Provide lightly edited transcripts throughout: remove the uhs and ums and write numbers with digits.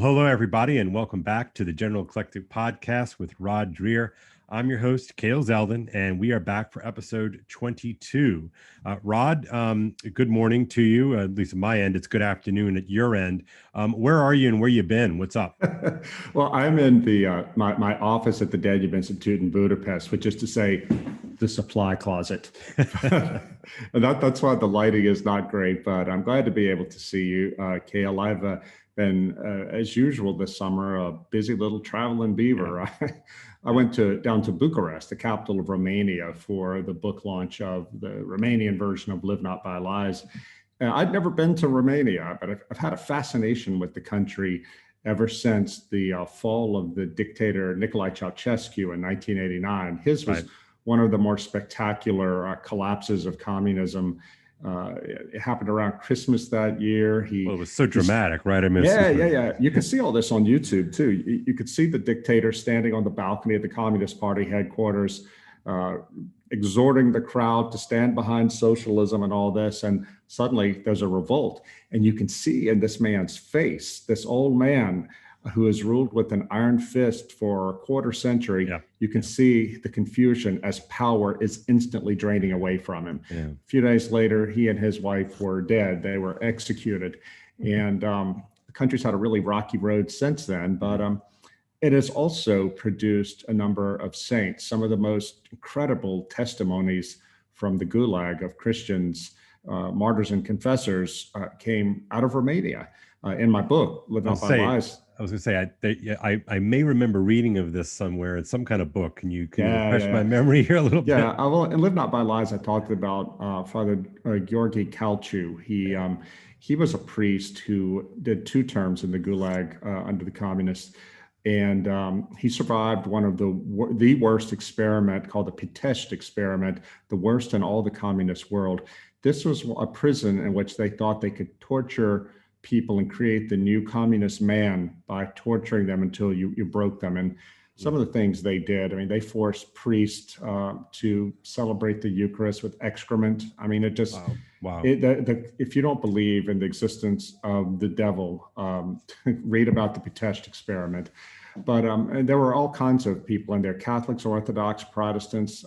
Well, hello, everybody, and welcome back to the General Eclectic podcast with Rod Dreher. I'm your host, Kale Zeldin, and we are back for episode 22. Rod, good morning to you. At least at my end, it's good afternoon at your end. Where are you and where you been? What's up? Well, I'm in the my office at the Danube Institute in Budapest, which is to say, the supply closet. And that's why the lighting is not great, but I'm glad to be able to see you, Kale. I've been, as usual this summer, a busy little traveling beaver. Yeah. I went down to Bucharest, the capital of Romania, for the book launch of the Romanian version of Live Not by Lies. I'd never been to Romania, but I've had a fascination with the country ever since the fall of the dictator Nicolae Ceausescu in 1989. His was one of the more spectacular collapses of communism. It happened around Christmas that year. Well, it was so dramatic, right? I mean, yeah. You can see all this on YouTube too. You could see the dictator standing on the balcony at the Communist Party headquarters, exhorting the crowd to stand behind socialism and all this. And suddenly there's a revolt. And you can see in this man's face, this old man who has ruled with an iron fist for a quarter century, you can see the confusion as power is instantly draining away from him. Yeah. A few days later, he and his wife were dead. They were executed. And the country's had a really rocky road since then. But it has also produced a number of saints, some of the most incredible testimonies from the Gulag of Christians, martyrs and confessors came out of Romania. In my book, Live Not by Lies. I was going to say, I may remember reading of this somewhere in some kind of book. Can you refresh my memory here a little bit? Yeah, in Live Not by Lies, I talked about Father Gyorgy Calchu. He was a priest who did 2 terms in the Gulag under the communists. And he survived one of the worst experiment called the Pitești experiment, the worst in all the communist world. This was a prison in which they thought they could torture people and create the new communist man by torturing them until you broke them. And some of the things they did, I mean, they forced priests to celebrate the Eucharist with excrement. I mean, it just, wow. If you don't believe in the existence of the devil, read about the Pitești experiment. But and there were all kinds of people in there, Catholics, Orthodox, Protestants.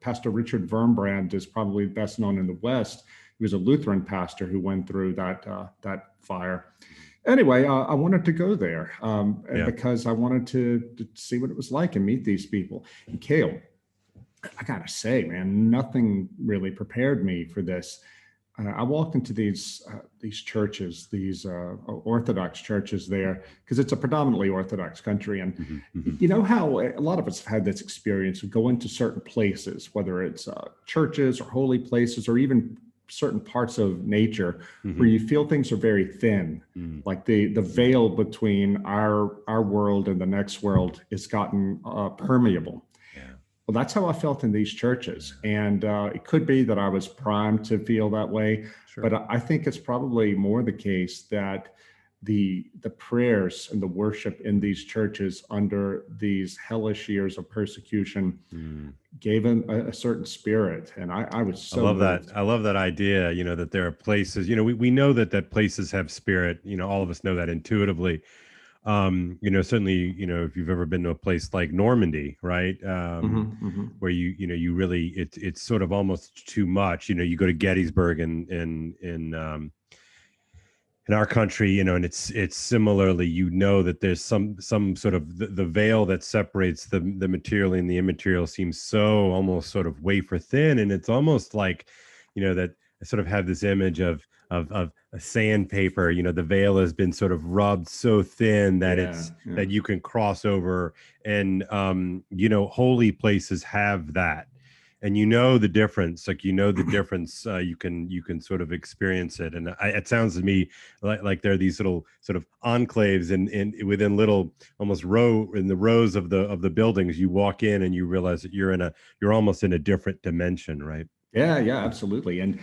Pastor Richard Wurmbrand is probably best known in the West. He was a Lutheran pastor who went through that fire. Anyway, I wanted to go there because I wanted to see what it was like and meet these people. And Kale, I gotta say, man, nothing really prepared me for this. I walked into these churches, these Orthodox churches there, because it's a predominantly Orthodox country. And you know how a lot of us have had this experience of going to certain places, whether it's churches or holy places or even certain parts of nature where you feel things are very thin, like the veil between our world and the next world has gotten permeable. Well, that's how I felt in these churches. And it could be that I was primed to feel that way, but I think it's probably more the case that the prayers and the worship in these churches under these hellish years of persecution gave them a certain spirit. And I was so I love that. I love that idea, that there are places, we know that places have spirit, all of us know that intuitively. Certainly, if you've ever been to a place like Normandy, right? Where you really, it's sort of almost too much, you go to Gettysburg in our country, and it's similarly, that there's some sort of the veil that separates the material and the immaterial seems so almost sort of wafer thin. And it's almost like, that I sort of have this image of a sandpaper, the veil has been sort of rubbed so thin that that you can cross over, and holy places have that. And the difference, the difference, you can sort of experience it. And it sounds to me like there are these little sort of enclaves in within little almost in the rows of the buildings. You walk in and you realize that you're almost in a different dimension, right? Yeah, absolutely. And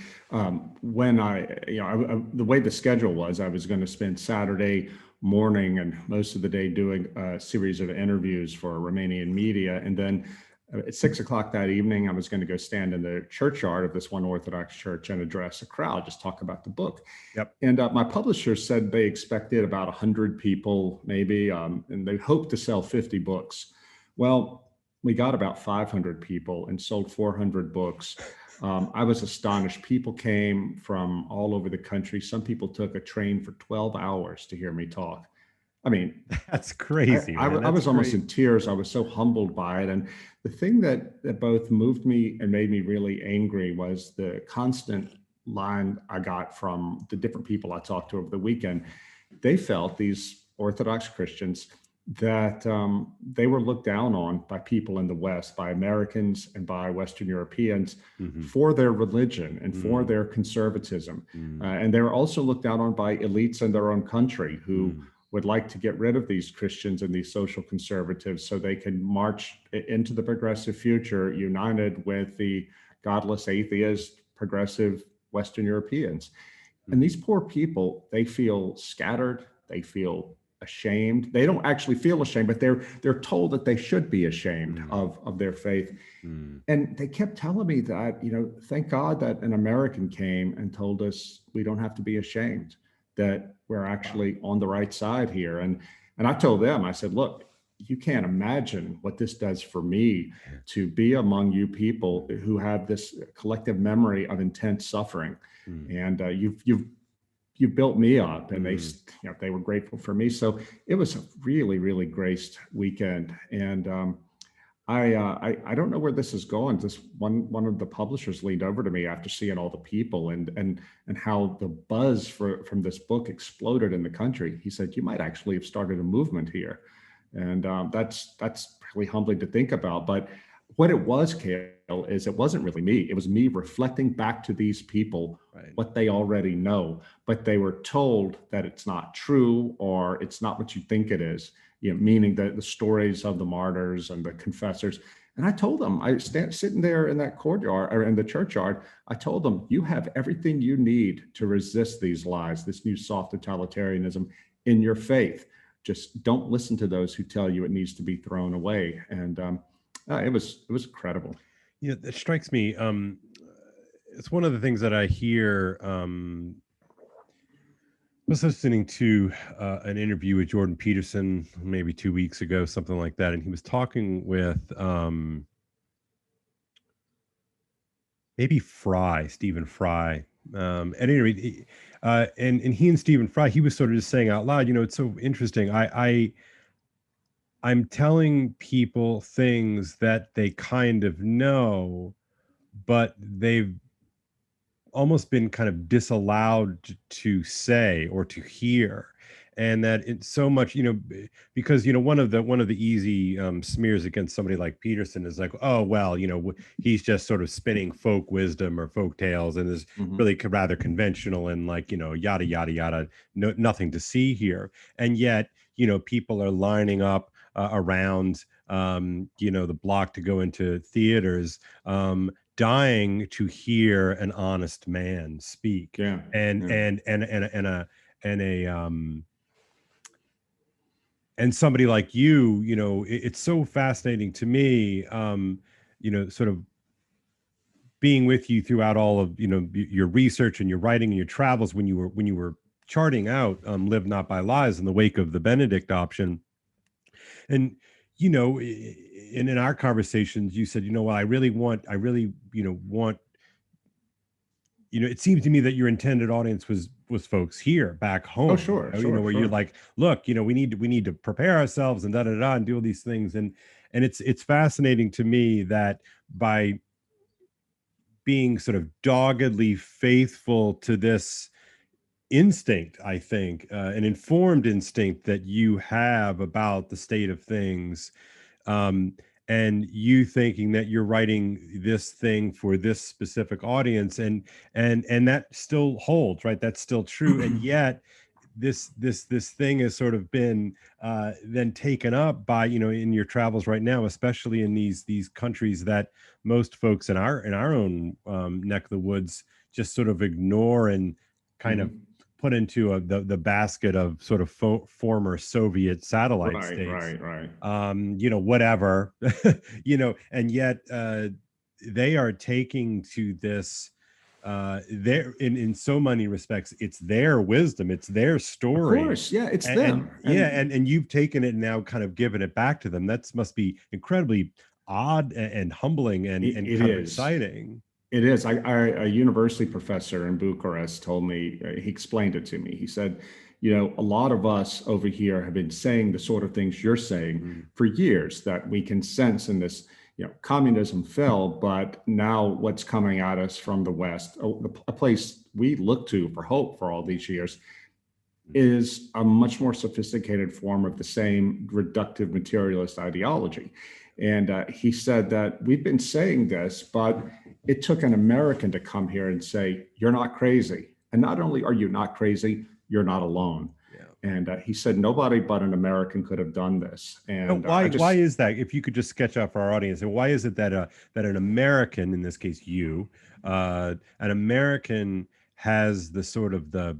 when the way the schedule was, I was going to spend Saturday morning and most of the day doing a series of interviews for Romanian media. And then at 6 o'clock that evening, I was going to go stand in the churchyard of this one Orthodox church and address a crowd, just talk about the book. Yep. And my publisher said they expected about 100 people, maybe, and they hoped to sell 50 books. Well, we got about 500 people and sold 400 books. I was astonished. People came from all over the country. Some people took a train for 12 hours to hear me talk. I mean, That's crazy, man. I That's was almost great. in tears. I was so humbled by it. And the thing that both moved me and made me really angry was the constant line I got from the different people I talked to over the weekend. They felt, these Orthodox Christians, that they were looked down on by people in the West, by Americans and by Western Europeans, Mm-hmm. for their religion and for Mm, their conservatism. mm, And they were also looked down on by elites in their own country who mm, would like to get rid of these Christians and these social conservatives so they can march into the progressive future united with the godless, atheist, progressive Western Europeans. And mm, these poor people, they feel scattered, they feel ashamed. They don't actually feel ashamed, but they're told that they should be ashamed mm, of their faith. mm, And they kept telling me that, thank God that an American came and told us we don't have to be ashamed, that we're actually on the right side here. And I told them, I said, look, you can't imagine what this does for me to be among you people who have this collective memory of intense suffering. mm, And you've built me up, and mm. they were grateful for me. So it was a really, really graced weekend. And I don't know where this is going. This one of the publishers leaned over to me after seeing all the people and how the buzz from this book exploded in the country. He said, "You might actually have started a movement here," and that's really humbling to think about. But what it was, Kale, is it wasn't really me. It was me reflecting back to these people Right. what they already know, but they were told that it's not true or it's not what you think it is, meaning the stories of the martyrs and the confessors. And I told them, sitting there in that courtyard or in the churchyard, I told them, you have everything you need to resist these lies, this new soft totalitarianism in your faith. Just don't listen to those who tell you it needs to be thrown away. And it was incredible. It strikes me. It's one of the things that I hear. I was listening to an interview with Jordan Peterson maybe 2 weeks ago, something like that, and he was talking with maybe Stephen Fry. At any rate, and he and Stephen Fry, he was sort of just saying out loud, it's so interesting. I'm telling people things that they kind of know, but they've almost been kind of disallowed to say or to hear. And that it's so much, because one of the easy smears against somebody like Peterson is like, oh well, he's just sort of spinning folk wisdom or folk tales, and is Mhm. really rather conventional and like yada yada yada, nothing to see here. And yet, people are lining up around the block to go into theaters, dying to hear an honest man speak, Yeah, and yeah. and somebody like you. It's so fascinating to me, sort of being with you throughout all of your research and your writing and your travels, when you were charting out Live Not by Lies in the wake of the Benedict option. And in our conversations, you said, what I really want. It seems to me that your intended audience was folks here back Oh, home, sure, sure, where you're sure. like, look, we need to prepare ourselves and da da da and do all these things. And it's fascinating to me that by being sort of doggedly faithful to this instinct, I think, an informed instinct that you have about the state of things, um, and you thinking that you're writing this thing for this specific audience, and that still holds, right? That's still true. And yet this thing has sort of been then taken up by, in your travels right now, especially in these countries that most folks in our own neck of the woods just sort of ignore and kind of Mhm. put into the basket of sort of former Soviet satellite states, right. whatever, and yet they are taking to this. Their in so many respects, it's their wisdom, it's their Of story, course, yeah, it's and them. yeah, and you've taken it and now kind of given it back to them. That must be incredibly odd and humbling and It kind of is. exciting. It is. A university professor in Bucharest told me, he explained it to me. He said, a lot of us over here have been saying the sort of things you're saying Mm. for years, that we can sense in this, communism fell, but now what's coming at us from the West, a place we look to for hope for all these years, is a much more sophisticated form of the same reductive materialist ideology. And he said that we've been saying this, but it took an American to come here and say, you're not crazy. And not only are you not crazy, you're not alone. Yeah. And he said nobody but an American could have done this. Now, And why is that? If you could just sketch out for our audience, and why is it that that an American, in this case you, an American has the sort of the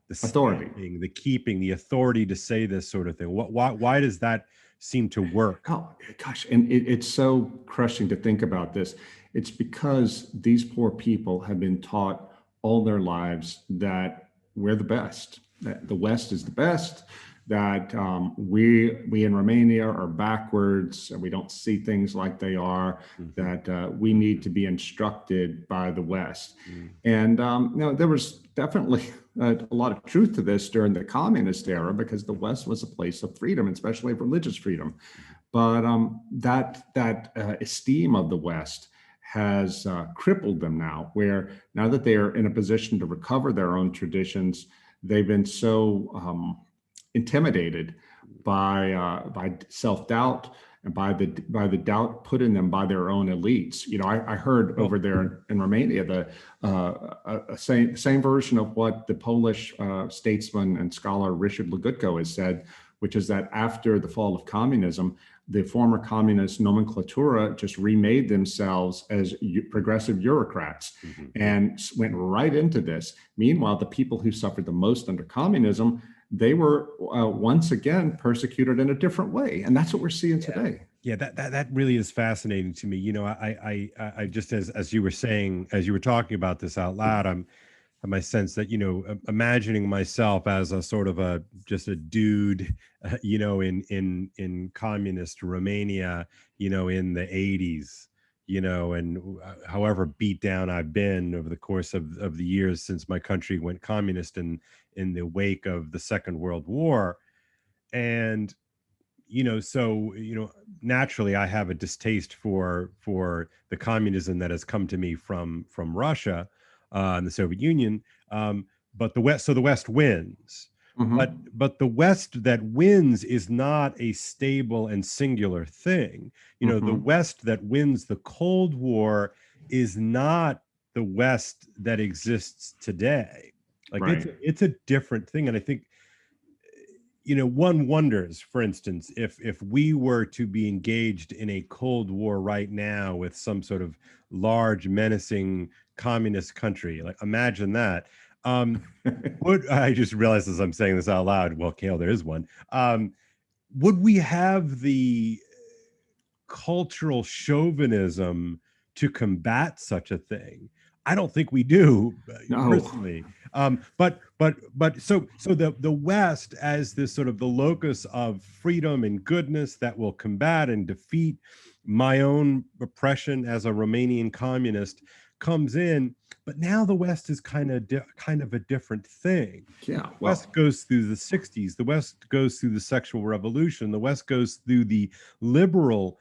authority. standing, the keeping, the authority to say this sort of thing? Why does that seem to work? Oh, gosh. And it's so crushing to think about this. It's because these poor people have been taught all their lives that we're the best, that the West is the best, that we in Romania are backwards and we don't see things like they are, that we need to be instructed by the West. And there was definitely a lot of truth to this during the communist era, because the West was a place of freedom, especially religious freedom. But that esteem of the West has crippled them now, where now that they are in a position to recover their own traditions, they've been so intimidated by self-doubt and by the doubt put in them by their own elites. I heard over there in Romania the same version of what the Polish statesman and scholar Richard Legutko has said, which is that after the fall of communism, the former communist nomenclatura just remade themselves as progressive bureaucrats and went right into this. Meanwhile, the people who suffered the most under communism, they were once again persecuted in a different way, and that's what we're seeing today. Yeah, that really is fascinating to me. I just as you were saying, as you were talking about this out loud, I have my sense that imagining myself as a sort of just a dude, in communist Romania, in the 80s, and however beat down I've been over the course of the years since my country went communist in the wake of the Second World War. And so naturally I have a distaste for the communism that has come to me from Russia and the Soviet Union. But the West wins. But the West that wins is not a stable and singular thing. The West that wins the Cold War is not the West that exists today. Like Right. it's a different thing. And I think one wonders, for instance, if we were to be engaged in a Cold War right now with some sort of large, menacing communist country, like imagine that. Would I just realized as I'm saying this out loud? Well, Kale, there is one. Would we have the cultural chauvinism to combat such a thing? I don't think we do, No. personally. But so the West as this sort of the locus of freedom and goodness that will combat and defeat my own oppression as a Romanian communist comes in. But now the West is kind of a different thing. Yeah. The West goes through the 60s. The West goes through the sexual revolution. The West goes through the liberal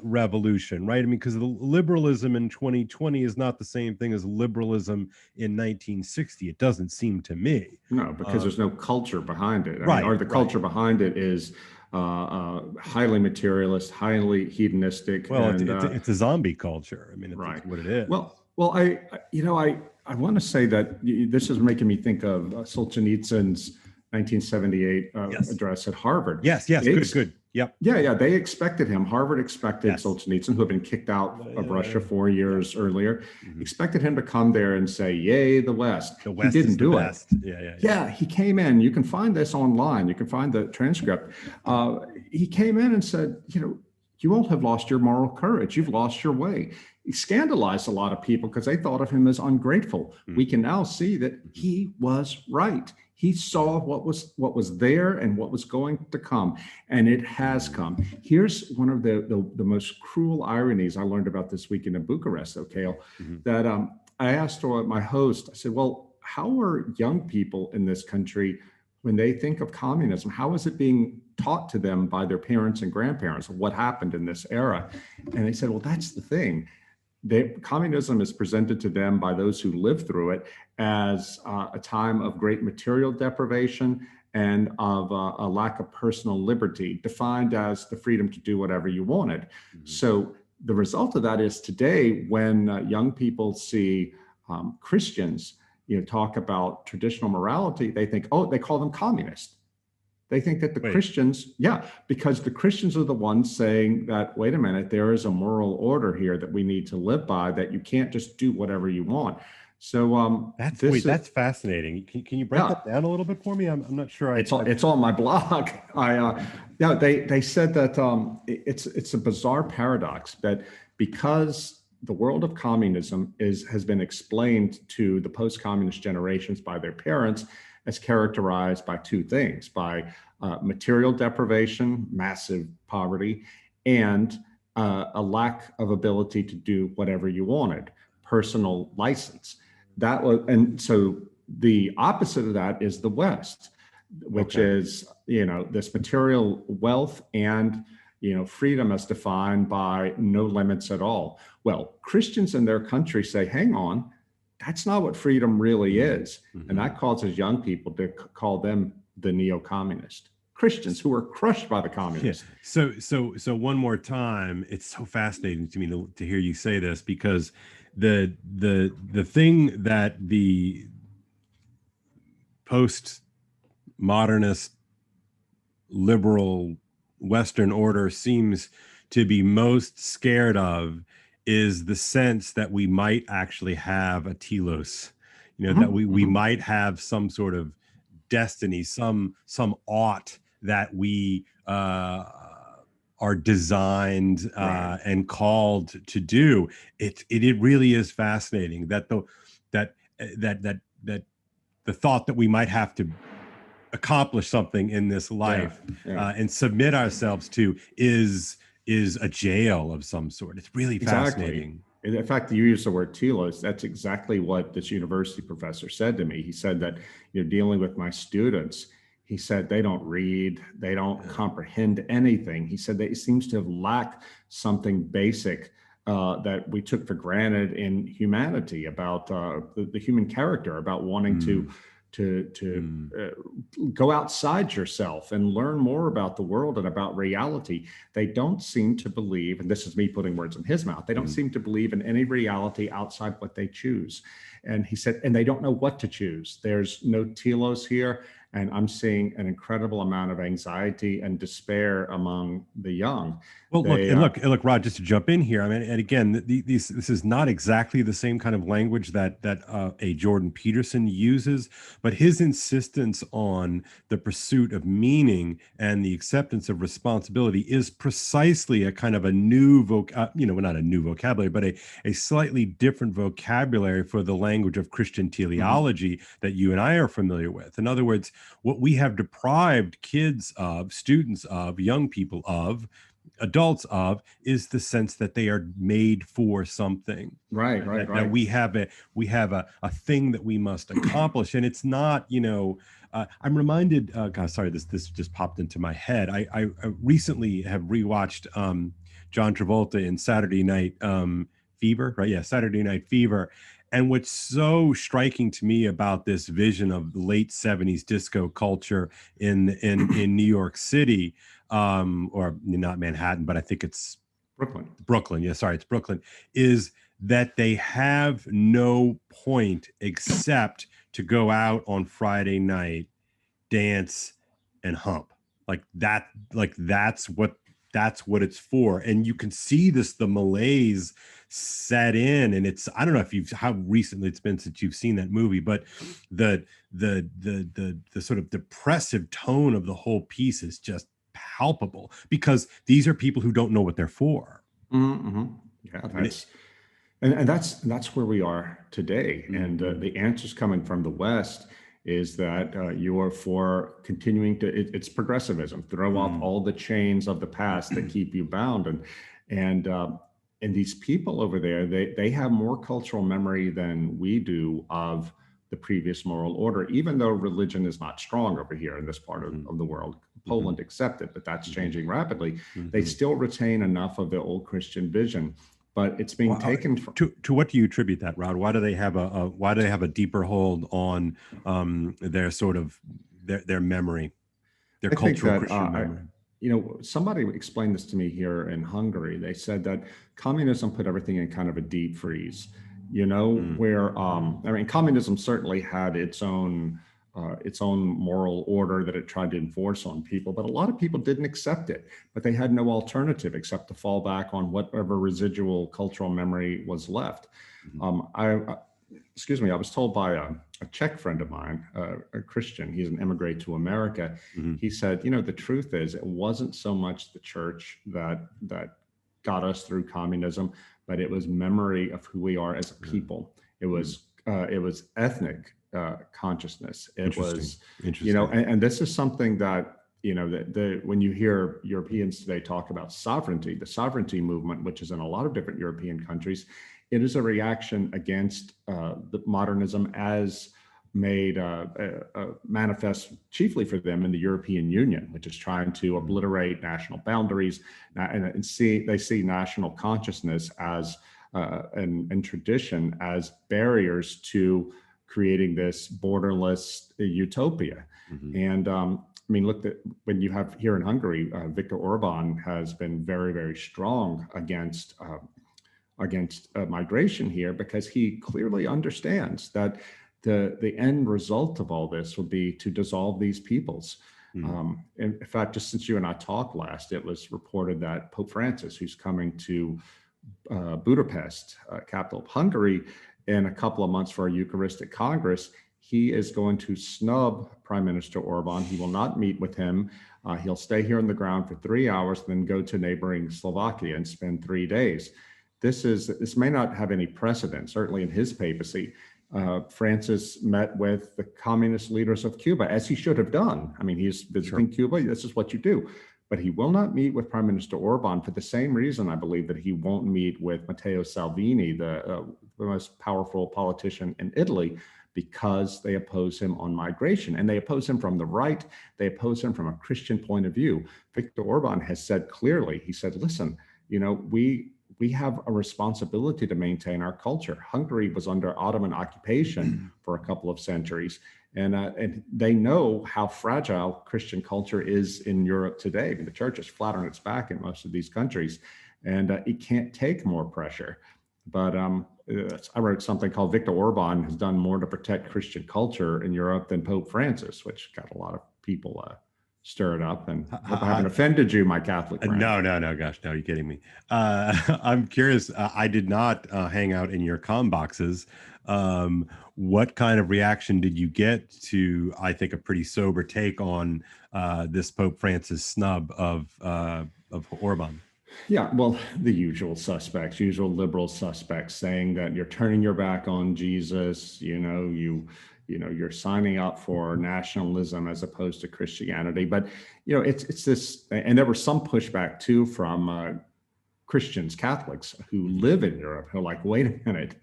revolution, right? I mean, because the liberalism in 2020 is not the same thing as liberalism in 1960. It doesn't seem to me. No, because there's no culture behind it. Right, Or the right. culture behind it is highly materialist, highly hedonistic. Well, and it's a zombie culture. I mean, it's right. what it is. Well, I want to say that this is making me think of Solzhenitsyn's 1978 Yes. address at Harvard. Yes. Yes. They Good. Good. Yep. Yeah, they expected him. Harvard expected Yes. Solzhenitsyn, who had been kicked out of Russia 4 years earlier, Mhm. expected him to come there and say, "Yay, the West." The He West didn't is the do it. best. Yeah. Yeah. Yeah. Yeah, he came in. You can find this online. You can find the transcript. He came in and said, you all have lost your moral courage. You've lost your way. He scandalized a lot of people because they thought of him as ungrateful. We can now see that he was right. He saw what was there and what was going to come, and it has come. Here's one of the most cruel ironies I learned about this weekend in Bucharest, Kale, that I asked my host, I said, well, how are young people in this country, when they think of communism, how is it being taught to them by their parents and grandparents? What happened in this era? And they said, well, that's the thing. Communism is presented to them by those who lived through it as a time of great material deprivation and of a lack of personal liberty, defined as the freedom to do whatever you wanted. So the result of that is today, when young people see Christians talk about traditional morality, they think, oh, they call them communist. They think that the Christians, because the Christians are the ones saying that, wait a minute, there is a moral order here that we need to live by, that you can't just do whatever you want. So that's fascinating. Can you break that down a little bit for me? I'm not sure. It's on my blog. They said that it's a bizarre paradox that because the world of communism has been explained to the post-communist generations by their parents as characterized by two things: by material deprivation, massive poverty, and a lack of ability to do whatever you wanted, personal license. And so the opposite of that is the West, which is this material wealth and freedom as defined by no limits at all. Well, Christians in their country say, hang on, that's not what freedom really is. And that causes young people to call them the neo-communist. Christians who are crushed by the communists. Yeah. So one more time, it's so fascinating to me to hear you say this, because the thing that the post-modernist liberal Western order seems to be most scared of is the sense that we might actually have a telos, that we might have some sort of destiny, some ought that we are designed and called to do. It really is fascinating that the thought that we might have to accomplish something in this life and submit ourselves to is a jail of some sort. It's really fascinating. In fact, you use the word telos. That's exactly what this university professor said to me. He said that dealing with my students, he said they don't read, they don't comprehend anything. He said that it seems to have lacked something basic that we took for granted in humanity, about the human character, about wanting to go outside yourself and learn more about the world and about reality. They don't seem to believe, and this is me putting words in his mouth, they don't seem to believe in any reality outside what they choose. And he said, and they don't know what to choose. There's no telos here. And I'm seeing an incredible amount of anxiety and despair among the young. Well, look, Rod, just to jump in here. I mean, and again, this is not exactly the same kind of language that a Jordan Peterson uses, but his insistence on the pursuit of meaning and the acceptance of responsibility is precisely a kind of a new not a new vocabulary, but a slightly different vocabulary for the language of Christian teleology that you and I are familiar with. In other words, what we have deprived kids of, students of, young people of, adults of, is the sense that they are made for something. Right. That we have a thing that we must accomplish, and it's not. I'm reminded. God, sorry, this just popped into my head. I recently have rewatched John Travolta in Saturday Night Fever. Right? Yeah, Saturday Night Fever. And what's so striking to me about this vision of the late 70s disco culture in New York City, or not Manhattan, but I think it's Brooklyn. Yeah, sorry, it's Brooklyn, is that they have no point except to go out on Friday night dance, and hump. Like that, that's what it's for. And you can see this, the malaise set in. And it's, I don't know if you've, how recently it's been since you've seen that movie, but the sort of depressive tone of the whole piece is just palpable, because these are people who don't know what they're for. Mm-hmm. Yeah, I mean, it, and that's where we are today. And mm-hmm, the answers coming from the West is that you are for continuing to, it's progressivism, throw off mm, all the chains of the past that keep you bound. And and these people over there, they have more cultural memory than we do of the previous moral order, even though religion is not strong over here in this part mm-hmm, of the world, mm-hmm, Poland accepted, but that's mm-hmm, changing rapidly. They mm-hmm. still retain enough of the old Christian vision, but it's being Well, taken from. to what do you attribute that, Rod? Why do they have a why do they have a deeper hold on their sort of their memory, their I think cultural that Christian memory? somebody explained this to me here in Hungary. They said that communism put everything in kind of a deep freeze. Mm, Where I mean, communism certainly had its own moral order that it tried to enforce on people, but a lot of people didn't accept it. But they had no alternative except to fall back on whatever residual cultural memory was left. mhm, I excuse me, I was told by a Czech friend of mine, a Christian, he's an immigrant to America. mhm, He said, the truth is, it wasn't so much the church that got us through communism, but it was memory of who we are as a yeah, people. mm. It was ethnic consciousness. It Interesting, was, interesting. and this is something that when you hear Europeans today talk about sovereignty, the sovereignty movement, which is in a lot of different European countries, it is a reaction against the modernism as made manifest chiefly for them in the European Union, which is trying to Mm, obliterate national boundaries, and they see national consciousness as and tradition as barriers to creating this borderless utopia. mhm, And I mean, look, when you have here in Hungary, Viktor Orban has been very, very strong against migration here, because he clearly understands that the end result of all this will be to dissolve these peoples. mm, In fact, just since you and I talked last, it was reported that Pope Francis, who's coming to Budapest, capital of Hungary, in a couple of months for a Eucharistic Congress, he is going to snub Prime Minister Orban. He will not meet with him. He'll stay here on the ground for 3 hours, then go to neighboring Slovakia and spend 3 days. This may not have any precedent, certainly in his papacy. Francis met with the communist leaders of Cuba, as he should have done. I mean, he's visiting sure. Cuba. This is what you do. But he will not meet with Prime Minister Orban for the same reason, I believe, that he won't meet with Matteo Salvini, the most powerful politician in Italy, because they oppose him on migration. And they oppose him from the right. They oppose him from a Christian point of view. Viktor Orban has said clearly, he said, listen, we have a responsibility to maintain our culture. Hungary was under Ottoman occupation for a couple of centuries, and they know how fragile Christian culture is in Europe today. I mean, the church is flat on its back in most of these countries, and it can't take more pressure. But I wrote something called Viktor Orban has done more to protect Christian culture in Europe than Pope Francis, which got a lot of people stirred up. And hope I haven't offended you, my Catholic friend. No, no, no, gosh, no, you're kidding me. I'm curious. I did not hang out in your com boxes. What kind of reaction did you get to, I think, a pretty sober take on this Pope Francis snub of Orban? Yeah, well, the usual suspects, usual liberal suspects, saying that you're turning your back on Jesus. You're signing up for nationalism as opposed to Christianity. But it's this, and there was some pushback too from Christians, Catholics who Mhm, live in Europe, who are like, wait a minute,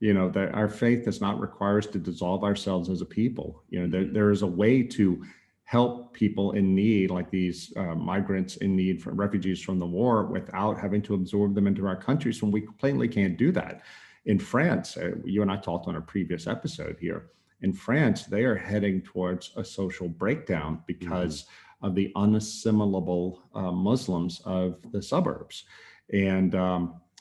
that our faith does not require us to dissolve ourselves as a people. mhm, There is a way to help people in need, like these migrants in need, from refugees from the war, without having to absorb them into our countries when we plainly can't do that. In France, you and I talked on a previous episode here. In France, they are heading towards a social breakdown mhm, because of the unassimilable Muslims of the suburbs. And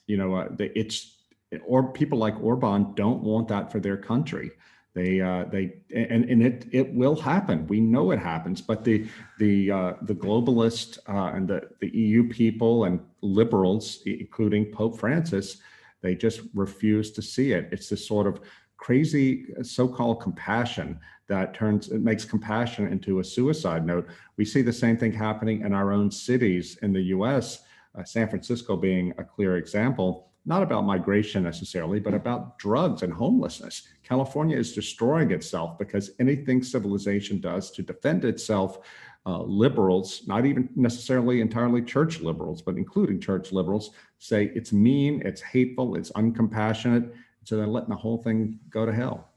it's or people like Orban don't want that for their country. It will happen. We know it happens. But the globalist and the EU people and liberals, including Pope Francis, they just refuse to see it. It's this sort of crazy so-called compassion that it makes compassion into a suicide note. We see the same thing happening in our own cities in the U.S., San Francisco being a clear example, not about migration necessarily, but about drugs and homelessness. California is destroying itself because anything civilization does to defend itself, liberals, not even necessarily entirely church liberals, but including church liberals, say it's mean, it's hateful, it's uncompassionate. So they're letting the whole thing go to hell.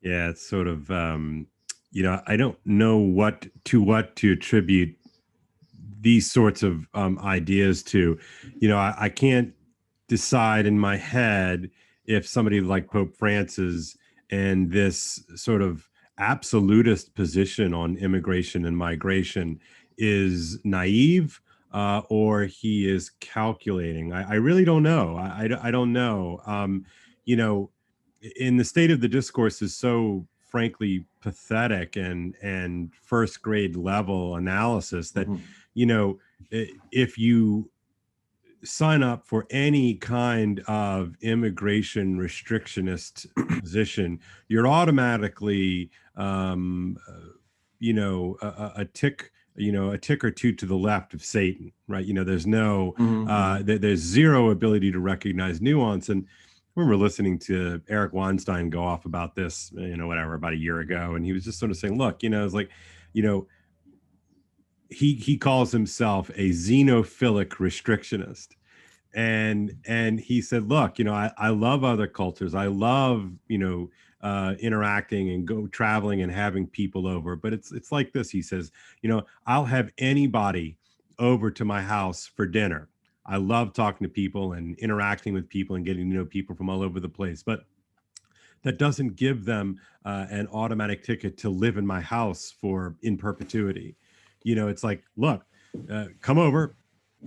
Yeah, it's sort of, I don't know what to attribute these sorts of ideas to. I can't decide in my head if somebody like Pope Francis and this sort of absolutist position on immigration and migration is naive, or he is calculating. I really don't know. I don't know. In the state of the discourse is so frankly pathetic and first grade level analysis that, Mhm. If you sign up for any kind of immigration restrictionist position, you're automatically, a tick, a tick or two to the left of Satan, right? There's no, Mhm. there's zero ability to recognize nuance. And I remember listening to Eric Weinstein go off about this, whatever, about a year ago, and he was just sort of saying, look, it's like, you know, he calls himself a xenophilic restrictionist, and he said, look, I love other cultures, I love interacting and go traveling and having people over, but it's like this. He says, I'll have anybody over to my house for dinner. I love talking to people and interacting with people and getting to know people from all over the place, but that doesn't give them an automatic ticket to live in my house for in perpetuity. It's like, look, come over,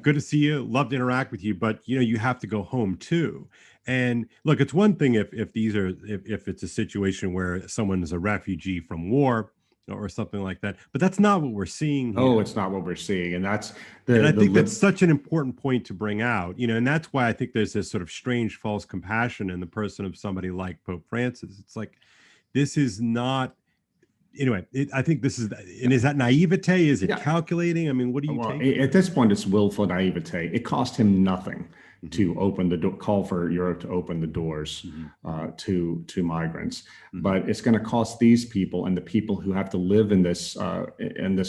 good to see you, love to interact with you, but you have to go home too. And look, it's one thing if these are if it's a situation where someone is a refugee from war or something like that, but that's not what we're seeing Oh, here. it's not what we're seeing. And that's And I the think that's lib such an important point to bring out, and that's why I think there's this sort of strange false compassion in the person of somebody like Pope Francis. It's like, this is not, anyway, I think this is, and is that naivete? Is it yeah. calculating? I mean, what do you Well, take from at it? this point, it's willful naivete. It cost him nothing Hmm. to open the door, call for Europe to open the doors Hmm. to migrants, Hmm. but it's going to cost these people and the people who have to live in this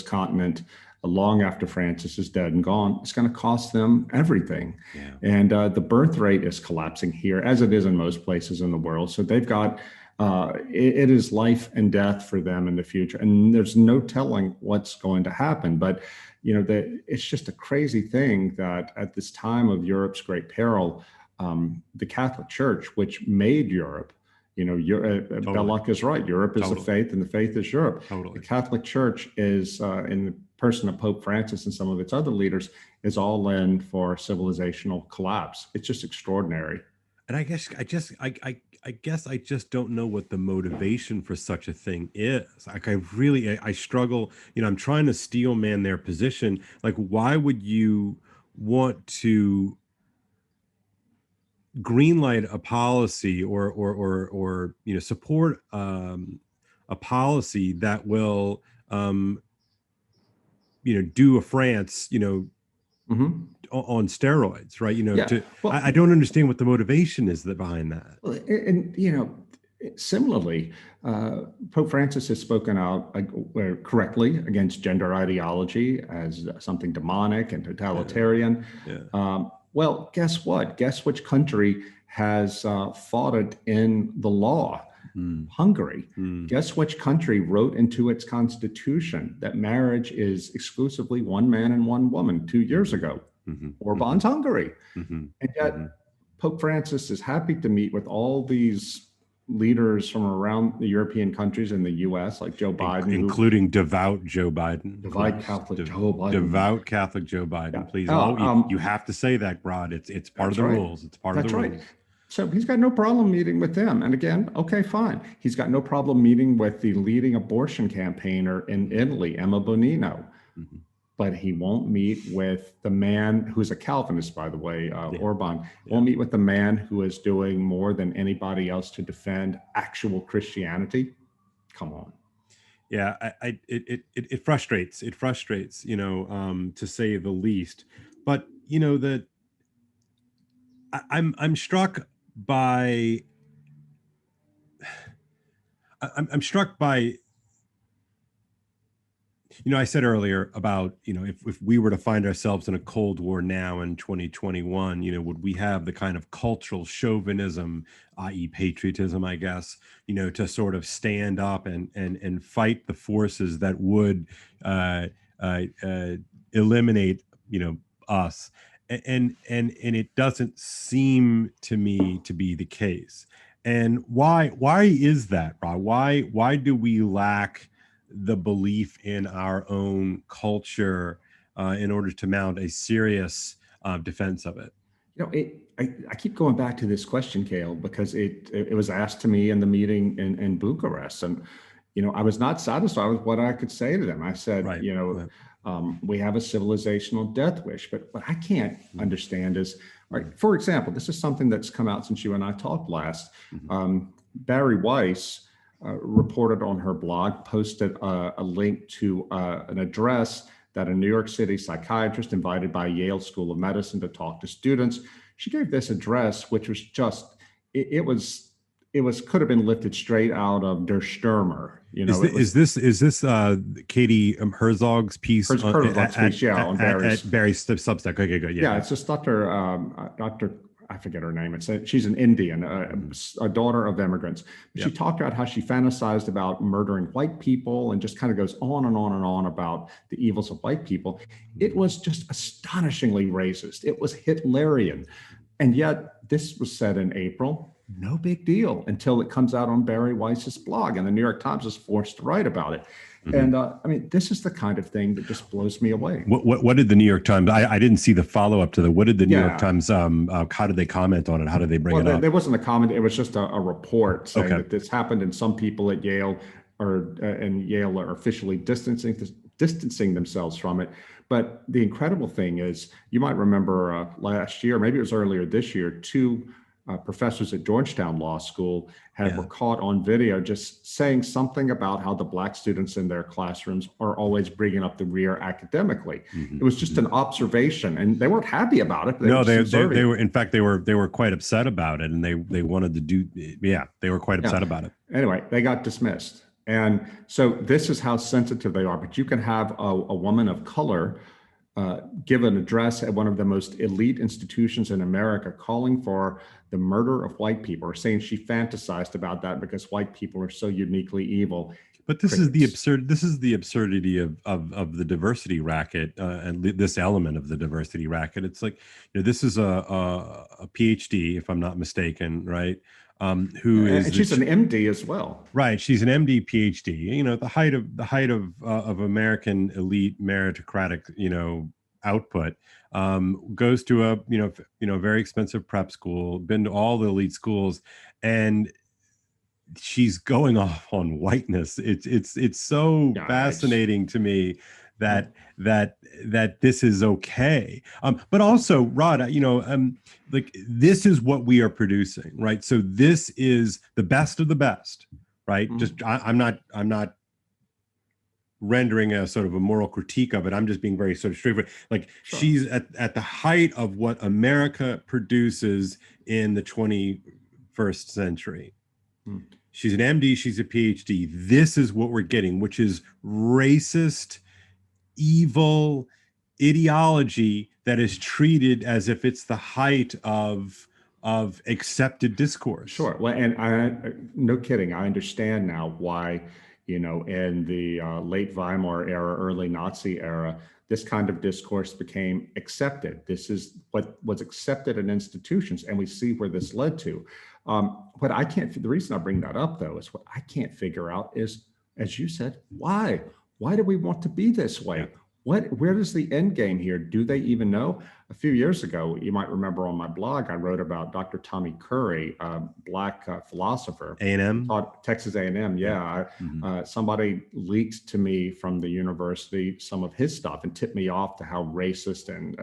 continent long after Francis is dead and gone. It's going to cost them everything, Yeah. and the birth rate is collapsing here, as it is in most places in the world. So they've got. It is life and death for them in the future, and there's no telling what's going to happen. But it's just a crazy thing that at this time of Europe's great peril, the Catholic Church, which made Europe, Totally. Belloc is right. Europe is the Totally. faith, and the faith is Europe. The Totally. Catholic Church is, in the person of Pope Francis and some of its other leaders, is all in for civilizational collapse. It's just extraordinary. And I guess I just don't know what the motivation for such a thing is. Like, I struggle, I'm trying to steel man their position. Like, why would you want to greenlight a policy or support a policy that will do a France, Mhm. on steroids, right? Yeah. I Well, don't understand what the motivation is that behind that. well, and similarly, Pope Francis has spoken out correctly against gender ideology as something demonic and Yeah. totalitarian. Yeah. Well, guess what? Guess which country has fought it in the law? Mm, Hungary. mm, Guess which country wrote into its constitution that marriage is exclusively one man and one woman 2 years mhm, ago? mhm, mhm, Orban's Hungary. mhm, And mhm. yet, Pope Francis is happy to meet with all these leaders from around the European countries and the US, like Joe Biden, who Including devout Joe Biden, divide please. Catholic Joe Biden. Devout Catholic Joe Yeah. Biden, please. Oh, you have to say that, Rod. It's part of That's the right. rules. It's part of the That's right. rules. So he's got no problem meeting with them. And again, okay, fine. He's got no problem meeting with the leading abortion campaigner in Italy, Emma Bonino. Mhm. But he won't meet with the man who's a Calvinist, by the way, Yeah, Orban, yeah, won't meet with the man who is doing more than anybody else to defend actual Christianity. Come on. yeah. It frustrates. It frustrates, to say the least. But that I'm struck by I'm struck by I said earlier about, if we were to find ourselves in a Cold War now in 2021, would we have the kind of cultural chauvinism, i.e., patriotism, I guess, to sort of stand up and fight the forces that would uh, eliminate, us. And it doesn't seem to me to be the case. And why is that, Rob? Why do we lack the belief in our own culture in order to mount a serious defense of it? I keep going back to this question, Kale, because it was asked to me in the meeting in Bucharest, and I was not satisfied with what I could say to them. I said, Right. Right. We have a civilizational death wish, but what I can't Mhm. understand is, all Mhm. right, for example, this is something that's come out since you and I talked last. Mhm. Barry Weiss reported on her blog, posted a link to an address that a New York City psychiatrist invited by Yale School of Medicine to talk to students. She gave this address, which was just, it was could have been lifted straight out of Der Stürmer. It was Is this Katie Herzog's piece Herzog's speech, yeah, on Barry's. at Barry's Substack? Okay, good. Yeah, Yeah, yeah. it's just Dr. I forget her name. She's an Indian, a daughter of immigrants. She Yep. talked about how she fantasized about murdering white people and just kind of goes on and on and on about the evils of white people. It was just astonishingly racist. It was Hitlerian. And yet this was said in April. No big deal until it comes out on Barry Weiss's blog, and the New York Times is forced to write about it. Mhm. And I mean, this is the kind of thing that just blows me away. What did the New York Times? I didn't see the follow up to the. What did the New York Yeah. Times? How did they comment on it? How did they bring Well, it up? there wasn't a comment. It was just a report saying Okay. that this happened, and some people at Yale are officially distancing themselves from it. But the incredible thing is, you might remember last year, maybe it was earlier this year, two professors at Georgetown Law School were Yeah. caught on video just saying something about how the Black students in their classrooms are always bringing up the rear academically. Mhm. It was just an observation, and they weren't happy about it. They No, were just they observing. were, in fact, they were quite upset about it, and they wanted to do. Yeah, they were quite Yeah. upset about it. Anyway, they got dismissed. And so this is how sensitive they are. But you can have a woman of color give an address at one of the most elite institutions in America calling for the murder of white people, or saying she fantasized about that because white people are so uniquely evil. But this is the Crickets. absurd. This is the absurdity of the diversity racket, and this element of the diversity racket. It's like, this is a PhD, if I'm not mistaken, right? Who is And she's an MD as well. right? She's an MD, PhD. At the height of American elite meritocratic, output. Goes to a very expensive prep school. Been to all the elite schools, and she's going off on whiteness. It's so Yeah, fascinating to me uh, that this is okay. But also, Rod, like, this is what we are producing, right? So this is the best of the best, right? mhm. Just I'm not rendering a sort of a moral critique of it. I'm just being very sort of straightforward. Like, Sure. she's at the height of what America produces in the 21st century. Mm. She's an MD, she's a PhD. This is what we're getting, which is racist, evil ideology that is treated as if it's the height of accepted discourse. Sure. Well, and no kidding. I understand now why, in the late Weimar era, early Nazi era, this kind of discourse became accepted. This is what was accepted in institutions, and we see where this led to. But I can't. The reason I bring that up, though, is what I can't figure out is, as you said, why? Why do we want to be this way? Yeah. where does the end game here? Do they even know? A few years ago, you might remember on my blog, I wrote about Dr. Tommy Curry, a black philosopher. He A&M. taught Texas A&M. Yeah. Yeah. Mm-hmm. Somebody leaked to me from the university some of his stuff and tipped me off to how racist and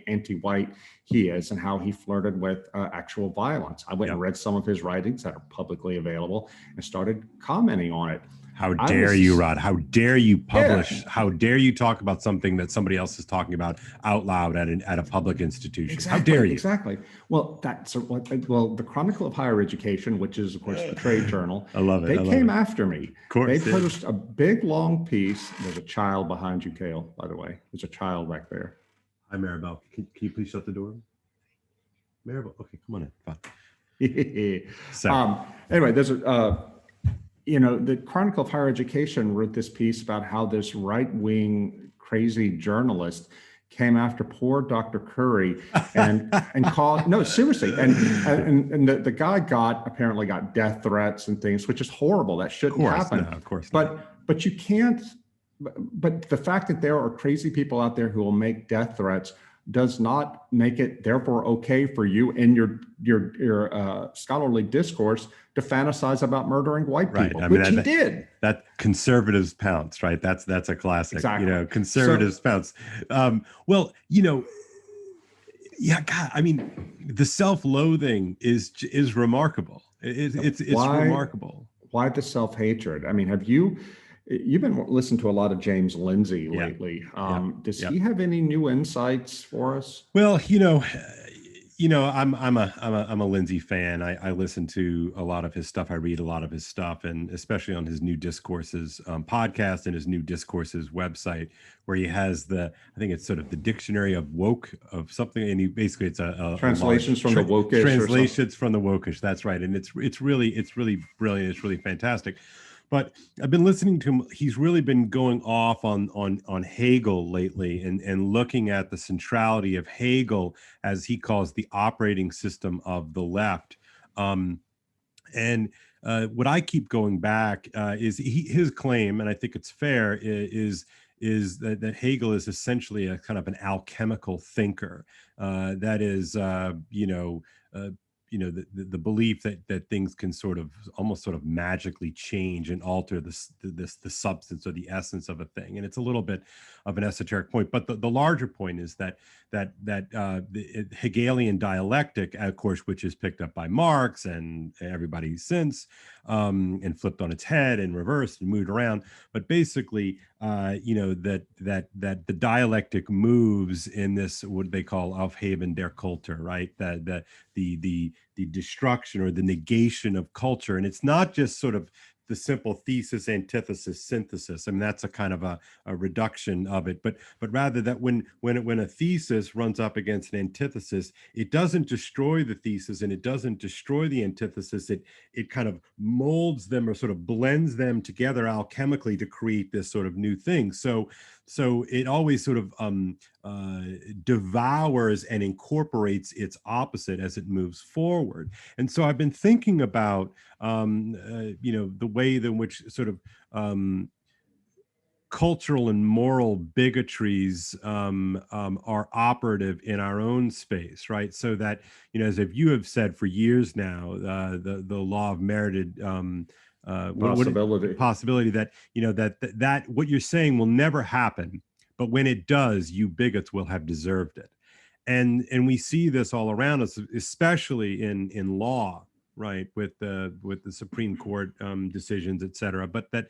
anti-white he is and how he flirted with actual violence. I went and read some of his writings that are publicly available and started commenting on it. How dare you, Rod? How dare you publish? Yeah. How dare you talk about something that somebody else is talking about out loud at a public institution? Exactly, how dare you? Exactly. Well, the Chronicle of Higher Education, which is of course the trade journal, I love it. They came after me. Of course, they published a big long piece. There's a child behind you, Kale. By the way, there's a child back there. Hi, Maribel. Can you please shut the door? Maribel, okay, come on in. Fine. Anyway, there's a. The Chronicle of Higher Education wrote this piece about how this right-wing crazy journalist came after poor Dr. Curry and called, no, seriously. And the guy apparently got death threats and things, which is horrible. That shouldn't happen. No, of course not. But you can't, but the fact that there are crazy people out there who will make death threats does not make it therefore okay for you in your scholarly discourse to fantasize about murdering white people, which he did. That conservatives pounce, right? That's a classic. Exactly. Conservatives pounce. Well, yeah, God, I mean, the self-loathing is remarkable. It's remarkable. Why the self-hatred? I mean, you've been listening to a lot of James Lindsey lately. Does he have any new insights for us? Well, I'm a Lindsey fan. I listen to a lot of his stuff. I read a lot of his stuff, and especially on his New Discourses podcast and his New Discourses website, where he has I think it's sort of the dictionary of woke of something, and basically it's a translations from the wokish. Translations from the wokish. That's right, and it's really brilliant. It's really fantastic. But I've been listening to him. He's really been going off on Hegel lately and looking at the centrality of Hegel, as he calls the operating system of the left. And what I keep going back is his claim, and I think it's fair, is that Hegel is essentially a kind of an alchemical thinker. That is, the belief that things can almost sort of magically change and alter the substance or the essence of a thing. And it's a little bit of an esoteric point, but the larger point is that the Hegelian dialectic, of course, which is picked up by Marx and everybody since, and flipped on its head and reversed and moved around. But basically, that the dialectic moves in this, what they call Aufheben der Kultur, right? The destruction or the negation of culture. And it's not just sort of the simple thesis, antithesis, synthesis. I mean, that's a kind of a reduction of it, but rather that when a thesis runs up against an antithesis, it doesn't destroy the thesis and it doesn't destroy the antithesis. It kind of molds them or sort of blends them together alchemically to create this sort of new thing. So it always sort of devours and incorporates its opposite as it moves forward. And so I've been thinking about, the way in which sort of cultural and moral bigotries are operative in our own space, right? So that, as if you have said for years now, the law of merited possibility that that what you're saying will never happen, but when it does, you bigots will have deserved it. And we see this all around us, especially in law, right, with the Supreme Court decisions, et cetera. But that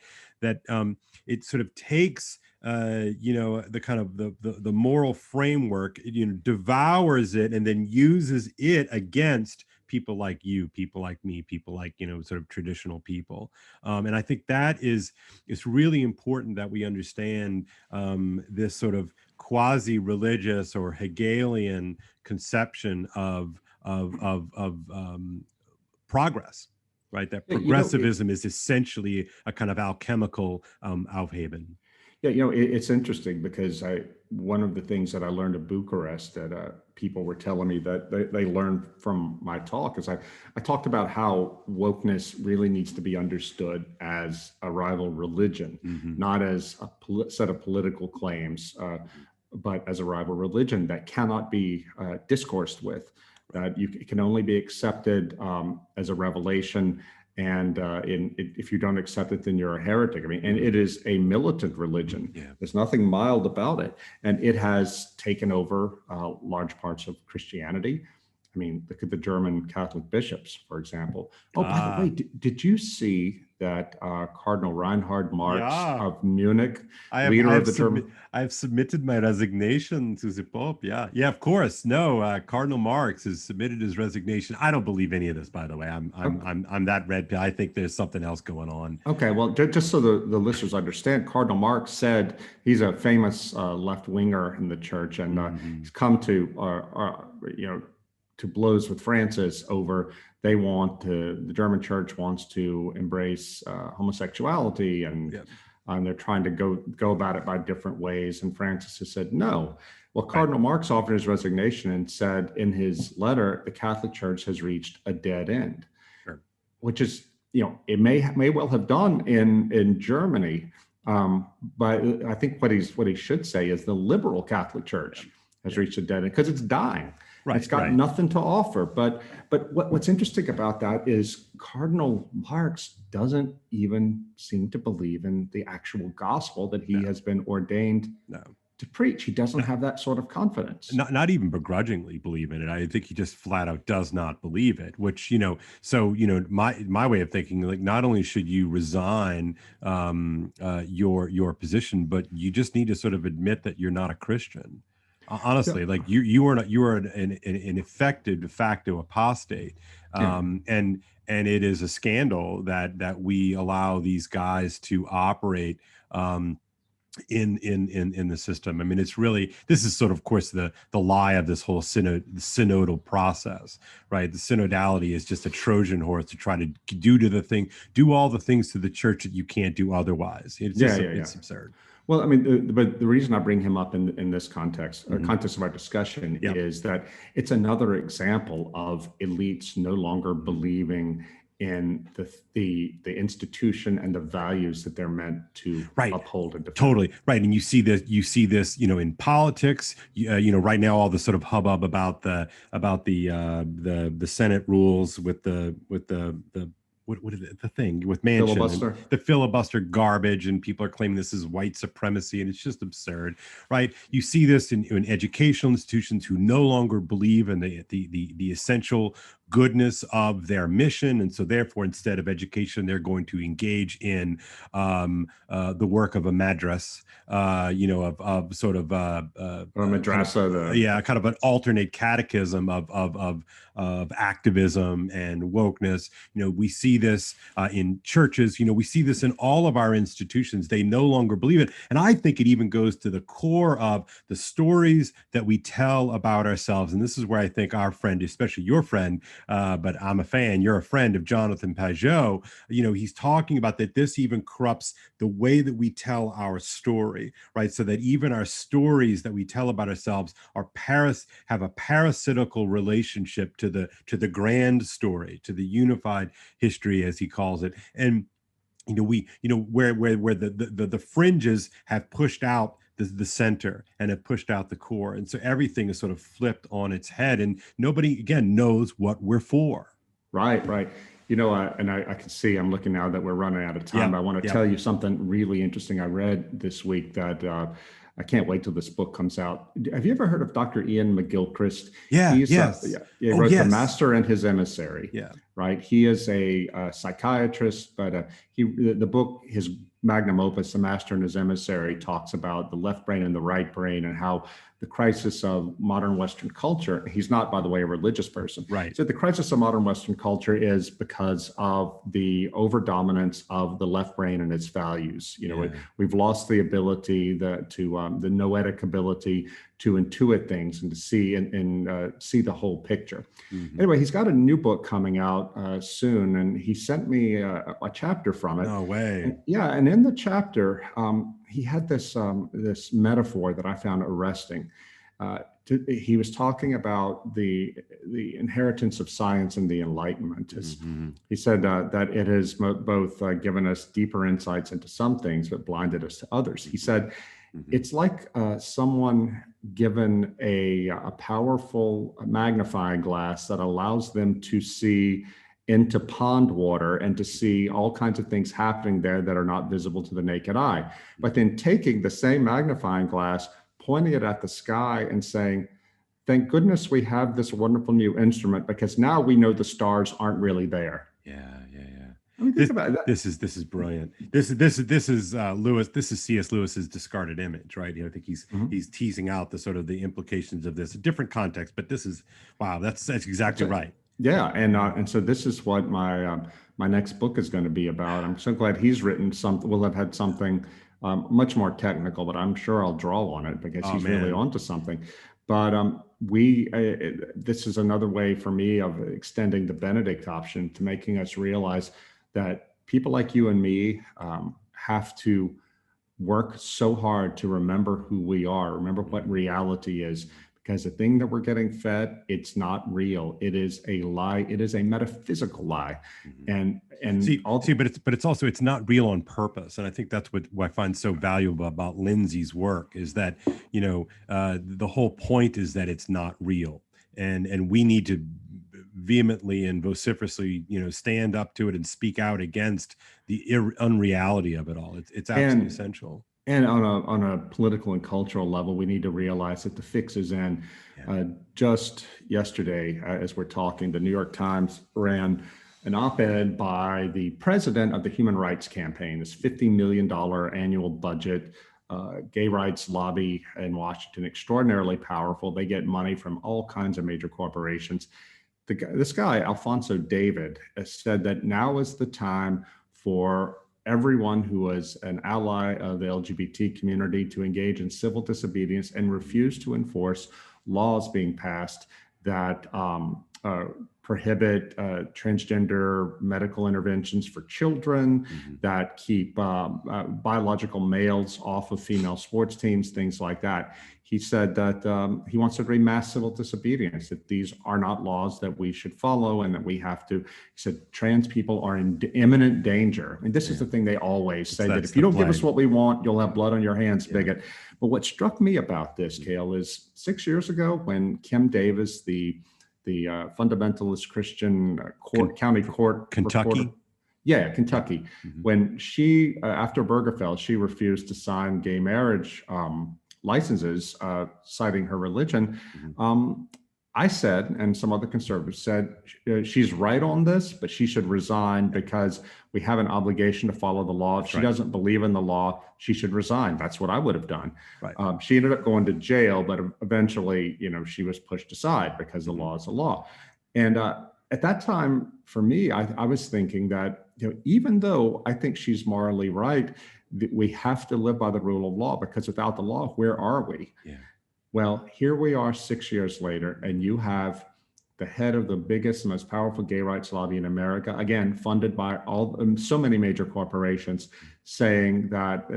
it sort of takes the kind of the moral framework, devours it, and then uses it against people like you, people like me, people like, sort of traditional people. And I think that it's really important that we understand this sort of quasi-religious or Hegelian conception of progress, right? That progressivism is essentially a kind of alchemical Aufheben. Yeah, it's interesting because one of the things that I learned at Bucharest that people were telling me that they learned from my talk is I talked about how wokeness really needs to be understood as a rival religion, Hmm. not as a set of political claims, but as a rival religion that cannot be discoursed with, that it can only be accepted as a revelation. And if you don't accept it, then you're a heretic. I mean, and it is a militant religion. Yeah. There's nothing mild about it. And it has taken over large parts of Christianity. I mean, look at the German Catholic bishops, for example. Oh, by the way, Ah, did you see that Cardinal Reinhard Marx yeah. of Munich, I have leader of the German? I have submitted my resignation to the Pope. Yeah, yeah, of course. No, Cardinal Marx has submitted his resignation. I don't believe any of this, by the way. I'm that red pill. I think there's something else going on. Okay, well, just so the listeners understand, Cardinal Marx said he's a famous left winger in the church, and Hmm. he's come you know, to blows with Francis over the German church wants to embrace homosexuality, Yeah, and they're trying to go about it by different ways. And Francis has said no. Well, right. Cardinal Marx offered his resignation and said in his letter, the Catholic Church has reached a dead end, Sure. which is, it may well have done in Germany, but I think what he should say is the liberal Catholic Yeah. Church has Yeah. reached a dead end because it's dying. It's Right. got Right. nothing to offer. But what's interesting about that is Cardinal Marx doesn't even seem to believe in the actual gospel that he No. has been ordained No. to preach. He doesn't No. have that sort of confidence. Not even begrudgingly believe in it. I think he just flat out does not believe it. Which so my way of thinking, like, not only should you resign your position, but you just need to sort of admit that you're not a Christian. Yeah. Honestly, like you are not, you are an effective de facto apostate, Yeah. And it is a scandal that we allow these guys to operate. In the system. I mean, it's really, this is sort of course the lie of this whole synodal process, right? The synodality is just a Trojan horse to try to do all the things to the church that you can't do otherwise. It's Yeah. just Yeah. Yeah. it's absurd. Well, I mean, but the reason I bring him up in this context, Hmm. context of our discussion, Yeah. is that it's another example of elites no longer believing in the institution and the values that they're meant to Right. uphold and defend. Totally right, and you see this, in politics. Right now, all the sort of hubbub about the Senate rules with the what is it, the thing with Manchin and Filibuster. the filibuster garbage, and people are claiming this is white supremacy, and it's just absurd, right? You see this in educational institutions who no longer believe in the essential goodness of their mission, and so therefore, instead of education, they're going to engage in the work of a madras, of sort of Or madrasa, kind of an alternate catechism of activism and wokeness. We see this in churches. We see this in all of our institutions. They no longer believe it, and I think it even goes to the core of the stories that we tell about ourselves. And this is where I think our friend, especially your friend, but I'm a fan, you're a friend of Jonathan Pajot. He's talking about that this even corrupts the way that we tell our story, right? So that even our stories that we tell about ourselves have a parasitical relationship to the grand story, to the unified history, as he calls it. And where the fringes have pushed out the center and have pushed out the core, and so everything is sort of flipped on its head, and nobody again knows what we're for. Right, right. And I can see, I'm looking now that we're running out of time. Yeah, I want to yeah. tell you something really interesting I read this week that I can't wait till this book comes out. Have you ever heard of Dr. Ian McGilchrist? Yeah, He's yes. he Oh, wrote The yes. Master and His Emissary. Yeah. Right. He is a psychiatrist, but the book, his magnum opus, The Master and His Emissary, talks about the left brain and the right brain and how the crisis of modern Western culture. He's not, by the way, a religious person. Right. So the crisis of modern Western culture is because of the overdominance of the left brain and its values. We've lost the ability, the noetic ability to intuit things and to see and see the whole picture. Anyway, he's got a new book coming out soon, and he sent me a chapter from it. No way. And in the chapter, he had this metaphor that I found arresting. He was talking about the inheritance of science and the Enlightenment. He said that it has both given us deeper insights into some things, but blinded us to others. He said, it's like someone given a powerful magnifying glass that allows them to see into pond water and to see all kinds of things happening there that are not visible to the naked eye. But then taking the same magnifying glass, pointing it at the sky and saying, thank goodness we have this wonderful new instrument, because now we know the stars aren't really there. Yeah. I mean, think about that. This is brilliant. This is Lewis. This is C.S. Lewis's discarded image, right? I think he's teasing out the sort of the implications of this, a different context, but this is wow. That's exactly right. Yeah, and so this is what my next book is going to be about. I'm so glad he's written something. We'll have had something much more technical, but I'm sure I'll draw on it because he's really onto something. But this is another way for me of extending the Benedict option to making us realize that people like you and me have to work so hard to remember who we are, remember what reality is. Because the thing that we're getting fed, it's not real. It is a lie. It is a metaphysical lie. And but it's not real on purpose. And I think that's what I find so valuable about Lindsey's work is that, the whole point is that it's not real. And we need to vehemently and vociferously, stand up to it and speak out against the unreality of it all. It's absolutely essential. And on a political and cultural level, we need to realize that the fix is in. Just yesterday, as we're talking, the New York Times ran an op-ed by the president of the Human Rights Campaign, this $50 million annual budget, gay rights lobby in Washington, extraordinarily powerful. They get money from all kinds of major corporations. This guy, Alphonso David, has said that now is the time for everyone who was an ally of the LGBT community to engage in civil disobedience and refuse to enforce laws being passed that prohibit transgender medical interventions for children, that keep biological males off of female sports teams, things like that. He said that he wants to bring mass civil disobedience, that these are not laws that we should follow and that we have to. He said trans people are in imminent danger. I mean, this is the thing they always say, that if you don't give us what we want, you'll have blood on your hands, bigot. But what struck me about this, Kale, is 6 years ago when Kim Davis, the fundamentalist Christian county court Kentucky reporter, Kentucky, when she after Bergefell, she refused to sign gay marriage licenses, citing her religion. I said, and some other conservatives said, she's right on this, but she should resign because we have an obligation to follow the law. If she doesn't believe in the law, she should resign. That's what I would have done. She ended up going to jail, but eventually, she was pushed aside because the law is the law. And at that time, for me, I was thinking that, even though I think she's morally right, we have to live by the rule of law, because without the law, where are we? Well, here we are 6 years later, and you have the head of the biggest, most powerful gay rights lobby in America, again, funded by so many major corporations, saying that,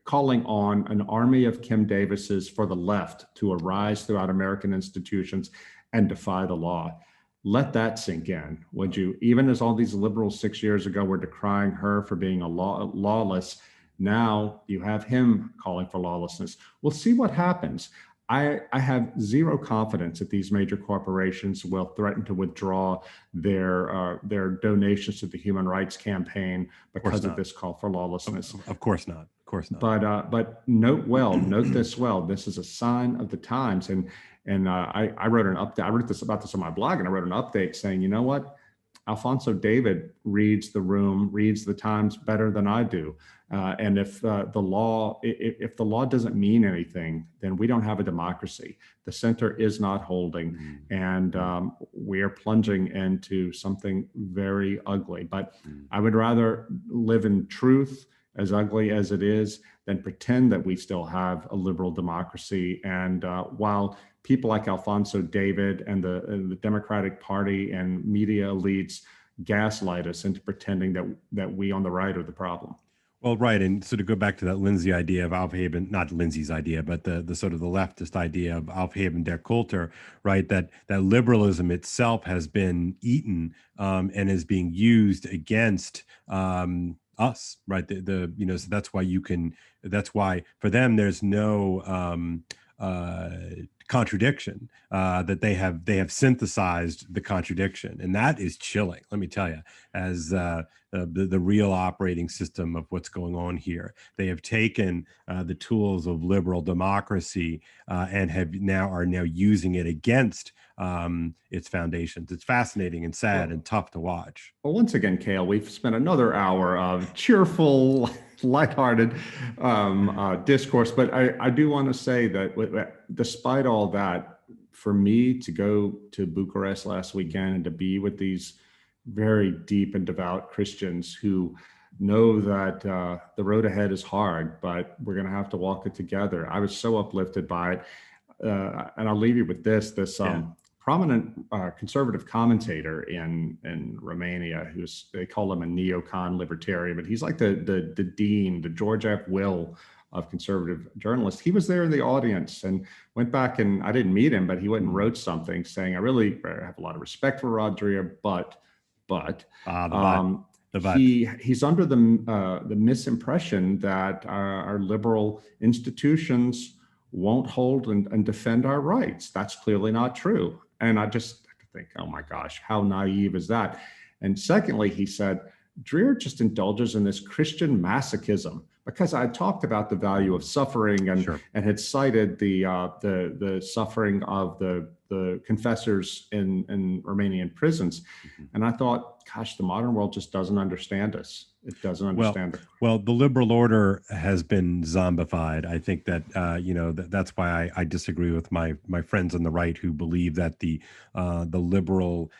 calling on an army of Kim Davises for the left to arise throughout American institutions and defy the law. Let that sink in, would you? Even as all these liberals 6 years ago were decrying her for being lawless, now you have him calling for lawlessness. We'll see what happens. I have zero confidence that these major corporations will threaten to withdraw their donations to the Human Rights Campaign because of this call for lawlessness. Of course not. Of course not. But note this well. This is a sign of the times. And I wrote an update. I wrote about this on my blog, and I wrote an update saying, you know what? Alphonso David reads the room, reads the times better than I do. And if the law doesn't mean anything, then we don't have a democracy. The center is not holding, and we are plunging into something very ugly. But I would rather live in truth as ugly as it is, than pretend that we still have a liberal democracy. And while people like Alfonso David and the Democratic Party and media elites gaslight us into pretending that we on the right are the problem. Well, right, and so to go back to that Lindsay idea of Aufheben, not Lindsay's idea, but the sort of the leftist idea of Aufheben der Kultur, right? That liberalism itself has been eaten and is being used against us, right? So that's why that's why for them there's no contradiction, that they have synthesized the contradiction, and that is chilling. Let me tell you, as the real operating system of what's going on here. They have taken the tools of liberal democracy and are now using it against its foundations. It's fascinating and sad and tough to watch. Well, once again, Kale, we've spent another hour of cheerful, lighthearted discourse. But I do want to say that despite all that, for me to go to Bucharest last weekend and to be with these very deep and devout Christians who know that the road ahead is hard, but we're going to have to walk it together. I was so uplifted by it. And I'll leave you with this prominent conservative commentator in Romania, they call him a neocon libertarian, but he's like the dean, the George F. Will of conservative journalists. He was there in the audience and went back, and I didn't meet him, but he went and wrote something saying, I really have a lot of respect for Rodria, but he's under the misimpression that our liberal institutions won't hold and defend our rights. That's clearly not true. And I just think, oh my gosh, how naive is that? And secondly, he said, Dreher just indulges in this Christian masochism, because I talked about the value of suffering and had cited the suffering of the confessors in Romanian prisons. And I thought, gosh, the modern world just doesn't understand us. It doesn't understand it. Well, the liberal order has been zombified. I think that that's why I disagree with my friends on the right who believe that the liberal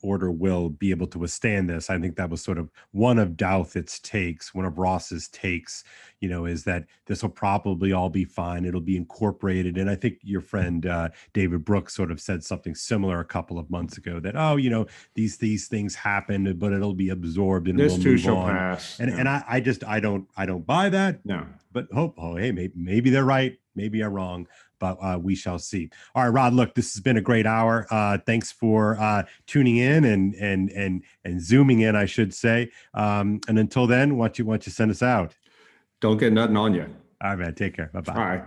order will be able to withstand this. I think that was sort of one of Douthit's takes, one of Ross's takes, is that this will probably all be fine. It'll be incorporated. And I think your friend David Brooks sort of said something similar a couple of months ago that, these things happen, but it'll be absorbed and this we'll too move shall on. pass. And I don't buy that. No. But hey, maybe they're right. Maybe I'm wrong. But we shall see. All right, Rod. Look, this has been a great hour. Thanks for tuning in and zooming in, I should say. And until then, why don't you send us out? Don't get nothing on you. All right, man. Take care. Bye-bye. All right.